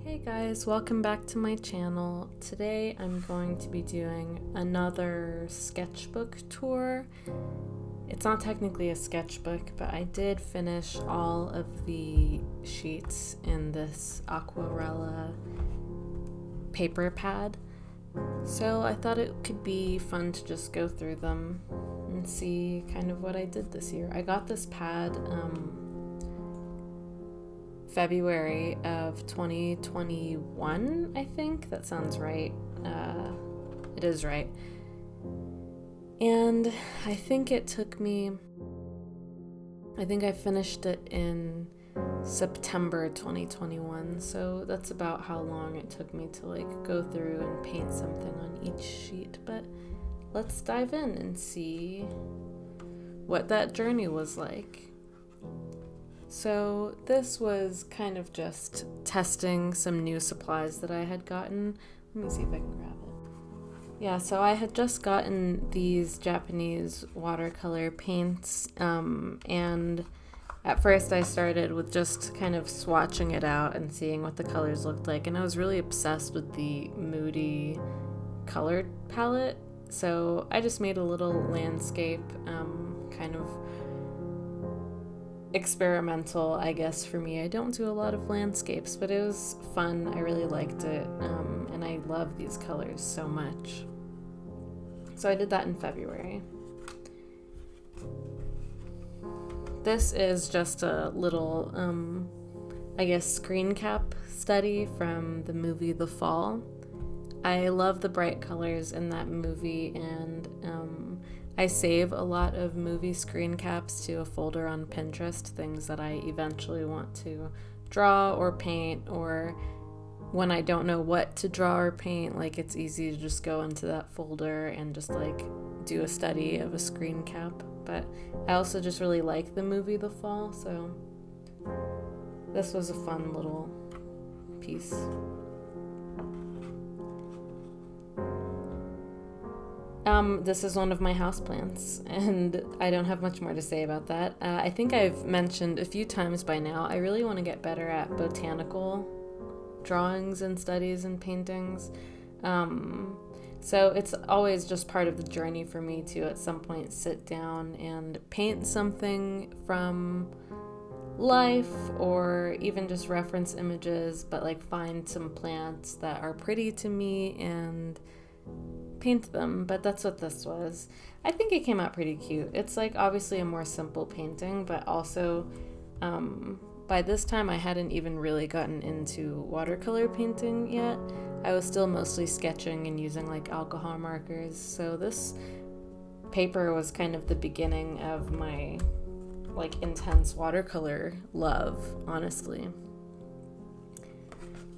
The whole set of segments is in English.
Hey guys, welcome back to my channel. Today I'm going to be doing another sketchbook tour. It's not technically a sketchbook, but I did finish all of the sheets in this aquarella paper pad. So I thought it could be fun to just go through them and see kind of what I did this year. I got this pad February of 2021, I think. That sounds right. It is right. And I think I finished it in September 2021, so that's about how long it took me to go through and paint something on each sheet. But let's dive in and see what that journey was like. So this was kind of just testing some new supplies that I had gotten. Let me see if I can grab it. Yeah, so I had just gotten these Japanese watercolor paints, and at first I started with just kind of swatching it out and seeing what the colors looked like, and I was really obsessed with the moody colored palette. So I just made a little landscape, kind of experimental, I guess, for me. I don't do a lot of landscapes, but it was fun. I really liked it, and I love these colors so much. So I did that in February. This is just a little, I guess, screen cap study from the movie The Fall. I love the bright colors in that movie, and I save a lot of movie screen caps to a folder on Pinterest, things that I eventually want to draw or paint, or when I don't know what to draw or paint, it's easy to just go into that folder and just do a study of a screen cap. But I also just really like the movie The Fall, so this was a fun little piece. This is one of my houseplants, and I don't have much more to say about that. I think I've mentioned a few times by now, I really want to get better at botanical drawings and studies and paintings. So it's always just part of the journey for me to at some point sit down and paint something from life, or even just reference images, but find some plants that are pretty to me and paint them. But that's what this was. I think it came out pretty cute. It's obviously a more simple painting, but also by this time I hadn't even really gotten into watercolor painting yet. I was still mostly sketching and using alcohol markers, so this paper was kind of the beginning of my intense watercolor love, honestly.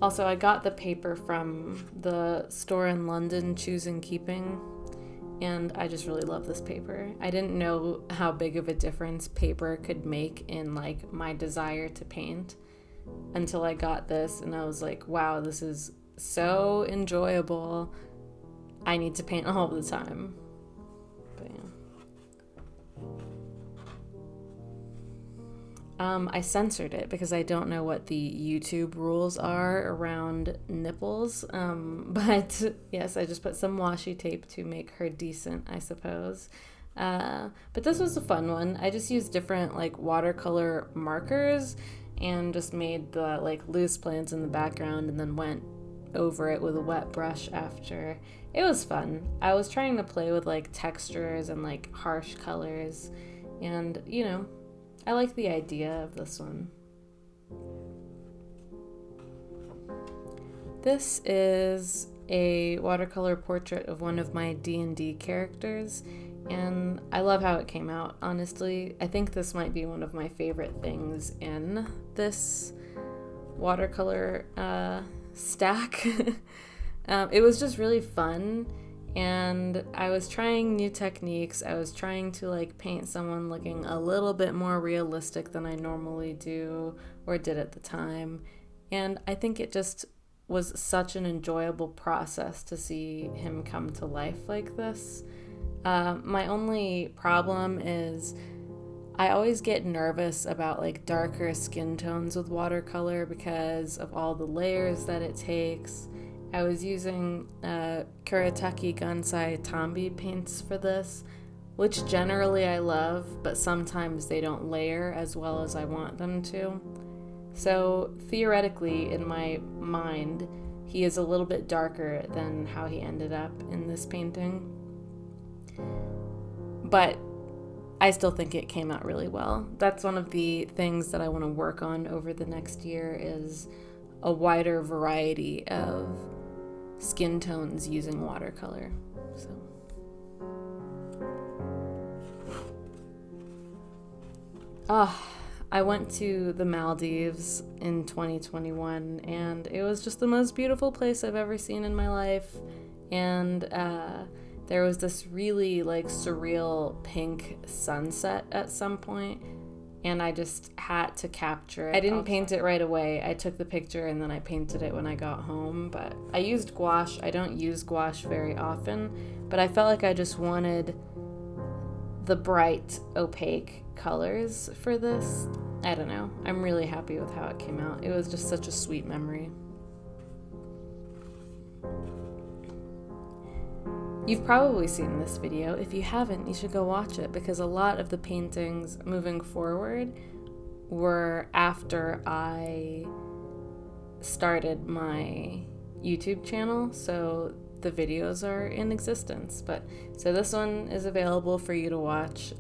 Also, I got the paper from the store in London, Choose and Keeping, and I just really love this paper. I didn't know how big of a difference paper could make in my desire to paint until I got this, and I was like, wow, this is so enjoyable. I need to paint all the time. But yeah. I censored it because I don't know what the YouTube rules are around nipples. But yes, I just put some washi tape to make her decent, I suppose. But this was a fun one. I just used different watercolor markers and just made the loose plants in the background and then went over it with a wet brush after. It was fun. I was trying to play with textures and harsh colors, and I like the idea of this one. This is a watercolor portrait of one of my D&D characters, and I love how it came out, honestly. I think this might be one of my favorite things in this watercolor stack. It was just really fun, and I was trying new techniques. I was trying to paint someone looking a little bit more realistic than I normally do or did at the time, and I think it just was such an enjoyable process to see him come to life like this. My only problem is I always get nervous about like darker skin tones with watercolor because of all the layers that it takes. I was using Kuretake Gansai Tambi paints for this, which generally I love, but sometimes they don't layer as well as I want them to. So theoretically, in my mind, he is a little bit darker than how he ended up in this painting. But I still think it came out really well. That's one of the things that I want to work on over the next year, is a wider variety of skin tones using watercolor. So I went to the Maldives in 2021, and it was just the most beautiful place I've ever seen in my life. And there was this really like surreal pink sunset at some point, and I just had to capture it. I didn't paint it right away. I took the picture and then I painted it when I got home, but I used gouache. I don't use gouache very often, but I felt like I just wanted the bright, opaque colors for this. I don't know. I'm really happy with how it came out. It was just such a sweet memory. You've probably seen this video. If you haven't, you should go watch it, because a lot of the paintings moving forward were after I started my YouTube channel, so the videos are in existence. But so this one is available for you to watch.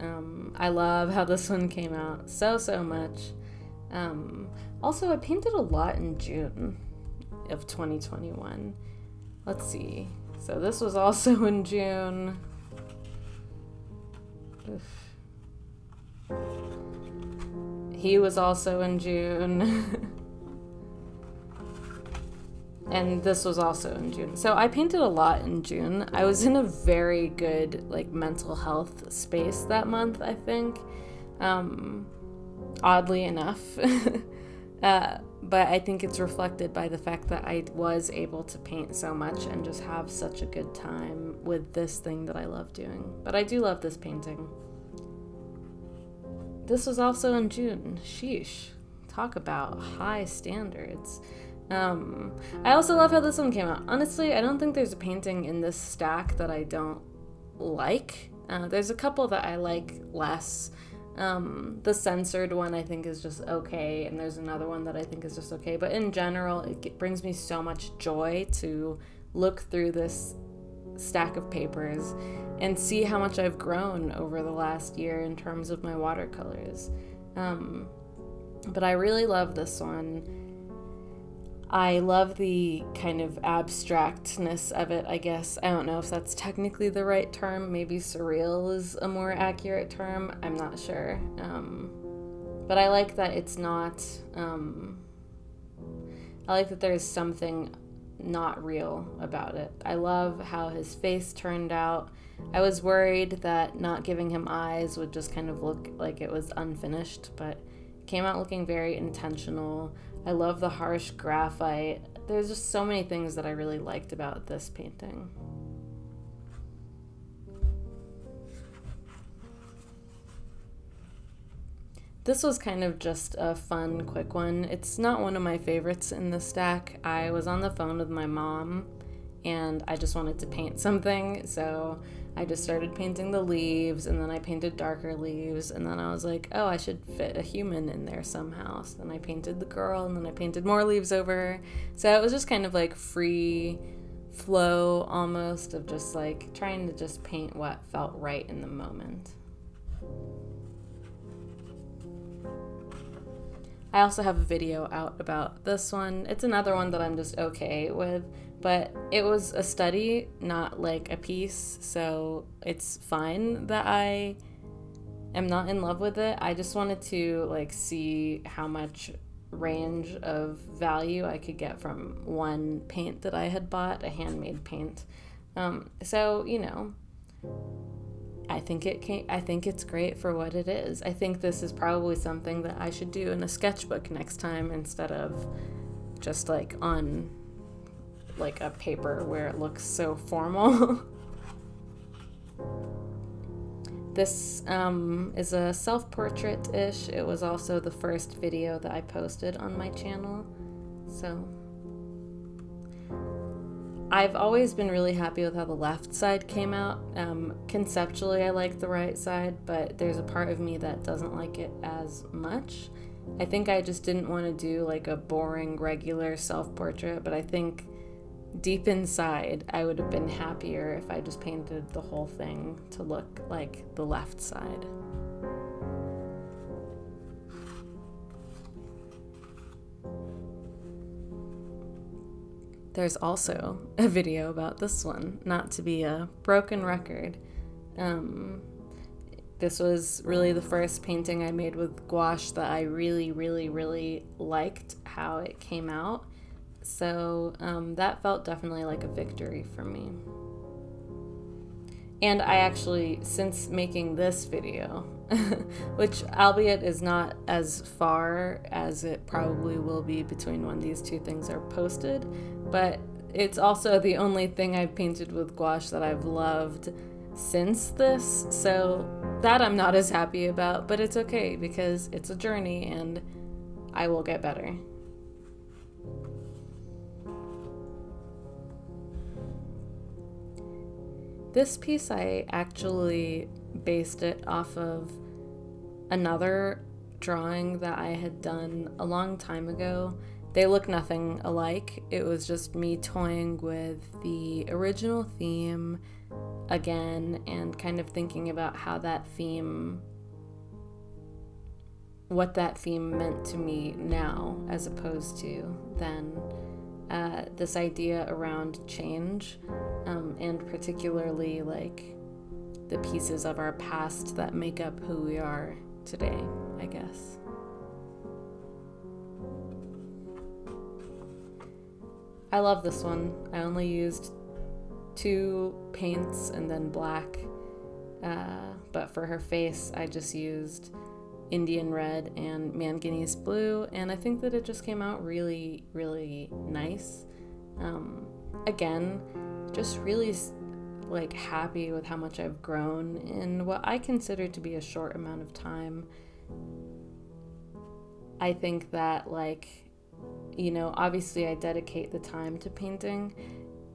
I love how this one came out so much. Also, I painted a lot in June of 2021. Let's see. So this was also in June. Oof. He was also in June. And this was also in June. So I painted a lot in June. I was in a very good like mental health space that month, I think. Oddly enough. But I think it's reflected by the fact that I was able to paint so much and just have such a good time with this thing that I love doing. But I do love this painting. This was also in June. Sheesh. Talk about high standards. I also love how this one came out. Honestly, I don't think there's a painting in this stack that I don't like. There's a couple that I like less. The censored one I think is just okay, and there's another one that I think is just okay. But in general, it brings me so much joy to look through this stack of papers and see how much I've grown over the last year in terms of my watercolors. But I really love this one. I love the kind of abstractness of it, I guess. I don't know if that's technically the right term. Maybe surreal is a more accurate term. I'm not sure. But I like that it's not... I like that there's something not real about it. I love how his face turned out. I was worried that not giving him eyes would just kind of look like it was unfinished, but it came out looking very intentional. I love the harsh graphite. There's just so many things that I really liked about this painting. This was kind of just a fun, quick one. It's not one of my favorites in the stack. I was on the phone with my mom, and I just wanted to paint something, so I just started painting the leaves, and then I painted darker leaves, and then I was like, oh, I should fit a human in there somehow. So then I painted the girl, and then I painted more leaves over her. So it was just kind of like free flow almost, of just like trying to just paint what felt right in the moment. I also have a video out about this one. It's another one that I'm just okay with, but it was a study, not like a piece, so it's fine that I am not in love with it. I just wanted to like see how much range of value I could get from one paint that I had bought, a handmade paint. So, you know, I think it's great for what it is. I think this is probably something that I should do in a sketchbook next time instead of just like on like a paper where it looks so formal. This is a self-portrait-ish. It was also the first video that I posted on my channel. So I've always been really happy with how the left side came out. Conceptually, I like the right side, but there's a part of me that doesn't like it as much. I think I just didn't want to do like a boring, regular self-portrait, but I think deep inside, I would have been happier if I just painted the whole thing to look like the left side. There's also a video about this one, not to be a broken record. This was really the first painting I made with gouache that I really, really, really liked how it came out. So that felt definitely like a victory for me. And I actually, since making this video, which albeit is not as far as it probably will be between when these two things are posted, but it's also the only thing I've painted with gouache that I've loved since this, so that I'm not as happy about, but it's okay because it's a journey and I will get better. This piece, I actually based it off of another drawing that I had done a long time ago. They look nothing alike. It was just me toying with the original theme again and kind of thinking about how that theme, what that theme meant to me now as opposed to then. This idea around change, and particularly like the pieces of our past that make up who we are today, I guess. I love this one. I only used 2 paints and then black, but for her face I just used Indian red and manganese blue, and I think that it just came out really, really nice. Again, just really like happy with how much I've grown in what I consider to be a short amount of time. I think that, like, you know, obviously I dedicate the time to painting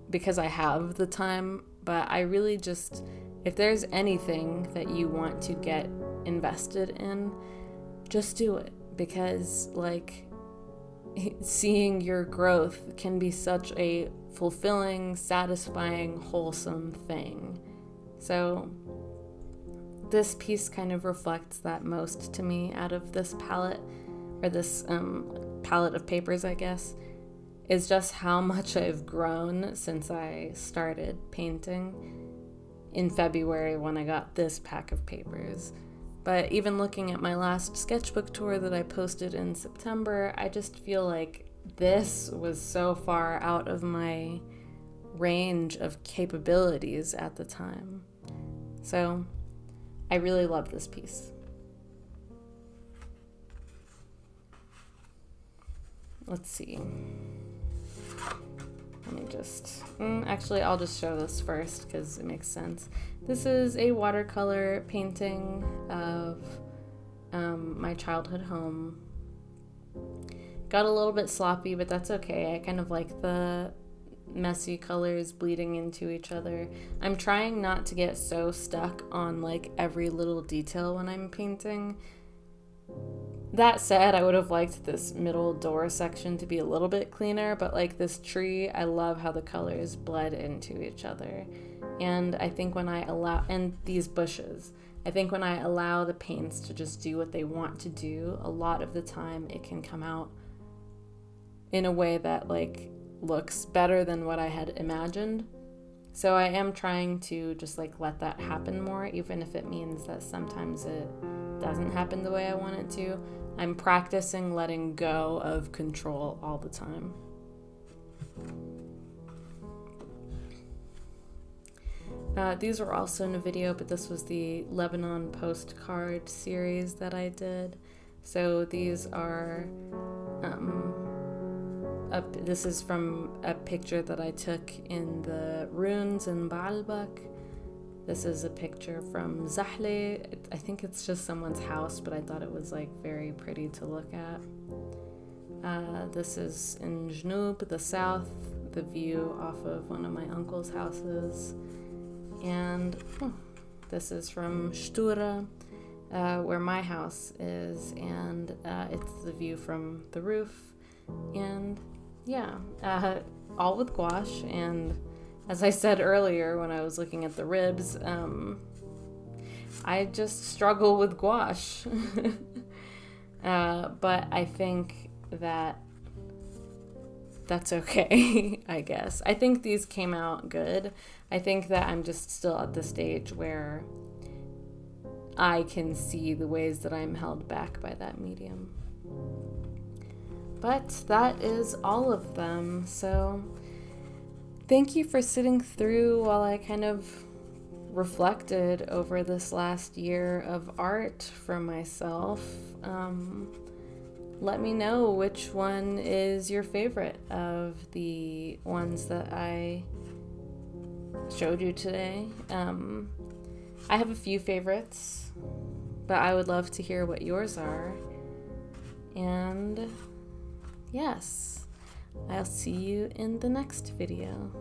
because I have the time, but I really just, if there's anything that you want to get invested in, just do it, because like seeing your growth can be such a fulfilling, satisfying, wholesome thing. So this piece kind of reflects that most to me out of this palette, or this palette of papers, I guess, is just how much I've grown since I started painting in February when I got this pack of papers. But even looking at my last sketchbook tour that I posted in September, I just feel like this was so far out of my range of capabilities at the time. So I really love this piece. Let's see. Let me just, actually I'll just show this first because it makes sense. This is a watercolor painting of my childhood home. Got a little bit sloppy, but that's okay. I kind of like the messy colors bleeding into each other. I'm trying not to get so stuck on like every little detail when I'm painting. That said, I would have liked this middle door section to be a little bit cleaner, but like this tree, I love how the colors bled into each other. And I think when I allow, and these bushes, I think when I allow the paints to just do what they want to do, a lot of the time it can come out in a way that like looks better than what I had imagined. So I am trying to just like let that happen more, even if it means that sometimes it doesn't happen the way I want it to. I'm practicing letting go of control all the time. These were also in a video, but this was the Lebanon postcard series that I did. So these are, this is from a picture that I took in the ruins in Baalbek. This is a picture from Zahle. I think it's just someone's house, but I thought it was like very pretty to look at. This is in Jnub, the south, the view off of one of my uncle's houses. And this is from Stura, where my house is, and it's the view from the roof. And yeah, all with gouache. And as I said earlier when I was looking at the ribs, I just struggle with gouache. But I think that's okay, I guess. I think these came out good. I think that I'm just still at the stage where I can see the ways that I'm held back by that medium. But that is all of them. So thank you for sitting through while I kind of reflected over this last year of art for myself. Let me know which one is your favorite of the ones that I showed you today. I have a few favorites, but I would love to hear what yours are. And yes, I'll see you in the next video.